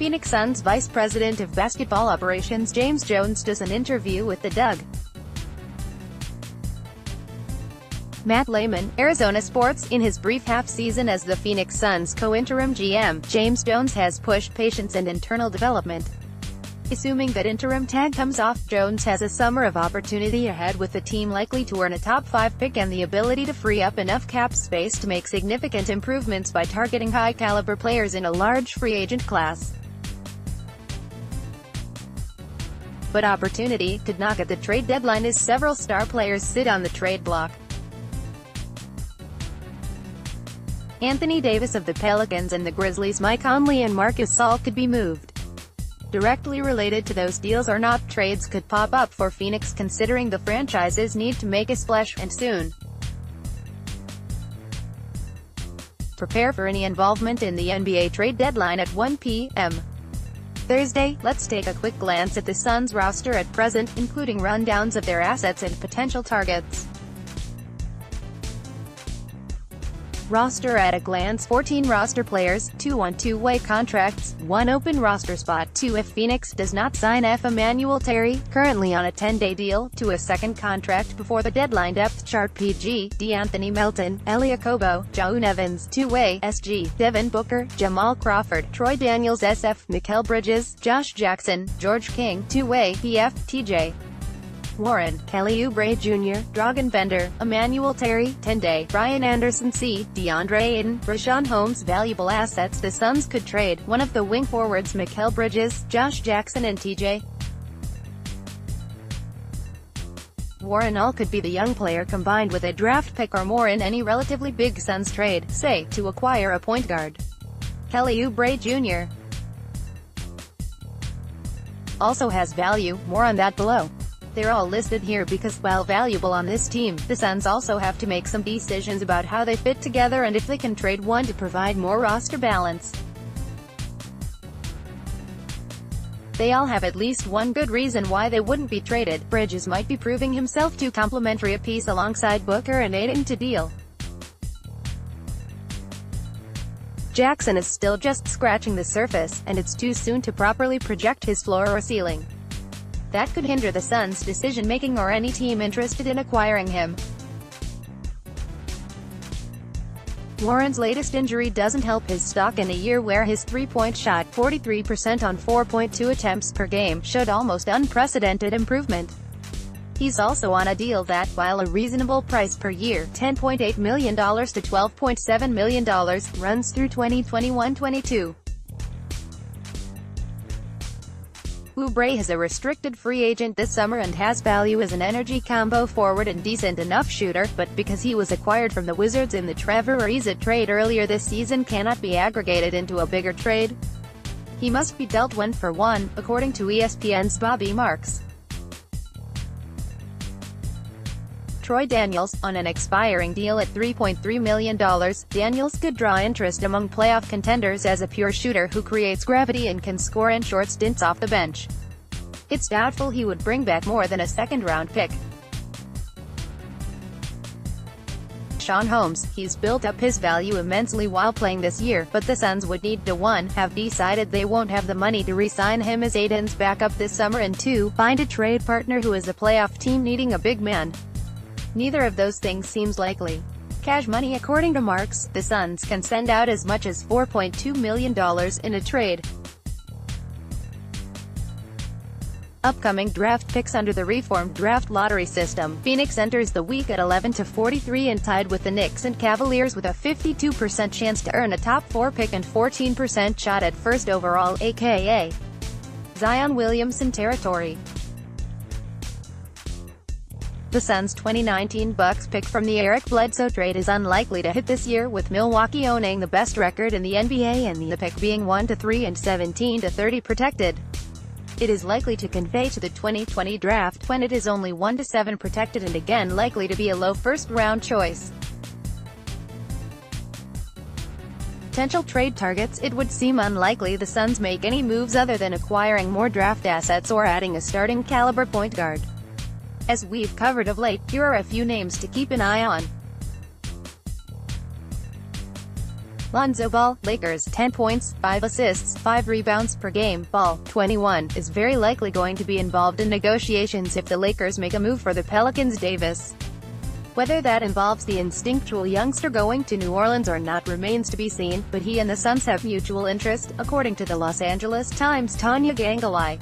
Phoenix Suns Vice President of Basketball Operations James Jones does an interview with the Doug. Matt Layman, Arizona Sports. In his brief half-season as the Phoenix Suns co-interim GM, James Jones has pushed patience and internal development. Assuming that interim tag comes off, Jones has a summer of opportunity ahead, with the team likely to earn a top 5 pick and the ability to free up enough cap space to make significant improvements by targeting high-caliber players in a large free agent class. But opportunity could knock at the trade deadline as several star players sit on the trade block. Anthony Davis of the Pelicans and the Grizzlies, Mike Conley and Marc Gasol could be moved. Directly related to those deals or not, trades could pop up for Phoenix, considering the franchises need to make a splash, and soon. Prepare for any involvement in the NBA trade deadline at 1 p.m. Thursday. Let's take a quick glance at the Suns roster at present, including rundowns of their assets and potential targets. Roster at a glance: 14 roster players, 2 on two-way contracts, 1 open roster spot, 2 if Phoenix does not sign Emmanuel Terry, currently on a 10-day deal, to a second contract before the deadline. Depth chart: PG, D'Anthony Melton, Elie Okobo, Ja'un Evans, two-way, SG, Devin Booker, Jamal Crawford, Troy Daniels SF, Mikal Bridges, Josh Jackson, George King, two-way, PF, TJ Warren, Kelly Oubre Jr., Dragan Bender, Emmanuel Terry, 10-day, Ryan Anderson C., DeAndre Ayton, Richaun Holmes. Valuable assets the Suns could trade: one of the wing forwards Mikal Bridges, Josh Jackson and TJ Warren. All could be the young player combined with a draft pick or more in any relatively big Suns trade, say, to acquire a point guard. Kelly Oubre Jr. also has value, more on that below. They're all listed here because, while valuable on this team, the Suns also have to make some decisions about how they fit together and if they can trade one to provide more roster balance. They all have at least one good reason why they wouldn't be traded. Bridges might be proving himself too complimentary a piece alongside Booker and Ayton to deal. Jackson is still just scratching the surface, and it's too soon to properly project his floor or ceiling. That could hinder the Suns' decision-making or any team interested in acquiring him. Warren's latest injury doesn't help his stock in a year where his three-point shot, 43% on 4.2 attempts per game, showed almost unprecedented improvement. He's also on a deal that, while a reasonable price per year, $10.8 million to $12.7 million, runs through 2021-22. Oubre is a restricted free agent this summer and has value as an energy combo forward and decent enough shooter, but because he was acquired from the Wizards in the Trevor Ariza trade earlier this season, cannot be aggregated into a bigger trade. He must be dealt 1-for-1, according to ESPN's Bobby Marks. Troy Daniels, on an expiring deal at $3.3 million, Daniels could draw interest among playoff contenders as a pure shooter who creates gravity and can score in short stints off the bench. It's doubtful he would bring back more than a second-round pick. Richaun Holmes, he's built up his value immensely while playing this year, but the Suns would need to 1. Have decided they won't have the money to re-sign him as Ayton's backup this summer, and 2. Find a trade partner who is a playoff team needing a big man. Neither of those things seems likely. Cash money: according to Marks, the Suns can send out as much as $4.2 million in a trade. Upcoming draft picks under the reformed draft lottery system. Phoenix enters the week at 11-43 and tied with the Knicks and Cavaliers, with a 52% chance to earn a top 4 pick and 14% shot at first overall, aka Zion Williamson territory. The Suns' 2019 Bucks pick from the Eric Bledsoe trade is unlikely to hit this year, with Milwaukee owning the best record in the NBA and the pick being 1-3 and 17-30 protected. It is likely to convey to the 2020 draft, when it is only 1-7 protected and again likely to be a low first-round choice. Potential trade targets: it would seem unlikely the Suns make any moves other than acquiring more draft assets or adding a starting caliber point guard. As we've covered of late, here are a few names to keep an eye on. Lonzo Ball, Lakers, 10 points, 5 assists, 5 rebounds per game. Ball, 21, is very likely going to be involved in negotiations if the Lakers make a move for the Pelicans. Davis. Whether that involves the instinctual youngster going to New Orleans or not remains to be seen, but he and the Suns have mutual interest, according to the Los Angeles Times' Tanya Gangawai.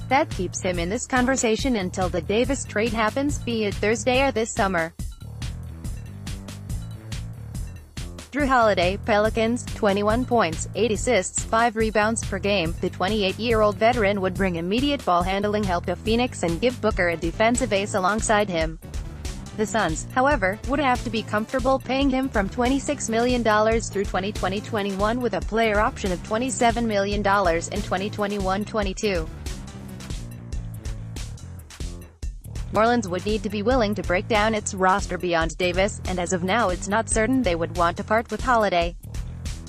That keeps him in this conversation until the Davis trade happens, be it Thursday or this summer. Jrue Holiday, Pelicans, 21 points, 8 assists, 5 rebounds per game. The 28-year-old veteran would bring immediate ball-handling help to Phoenix and give Booker a defensive ace alongside him. The Suns, however, would have to be comfortable paying him from $26 million through 2020-21 with a player option of $27 million in 2021-22. New Orleans would need to be willing to break down its roster beyond Davis, and as of now it's not certain they would want to part with Holiday.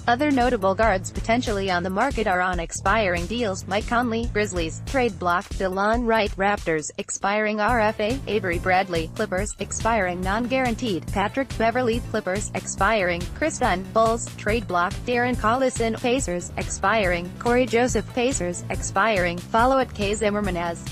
Other notable guards potentially on the market are on expiring deals: Mike Conley, Grizzlies, trade block; DeLon Wright, Raptors, expiring RFA; Avery Bradley, Clippers, expiring non-guaranteed; Patrick Beverley, Clippers, expiring; Chris Dunn, Bulls, trade block; Darren Collison, Pacers, expiring; Corey Joseph, Pacers, expiring; follow at K. Zimmerman as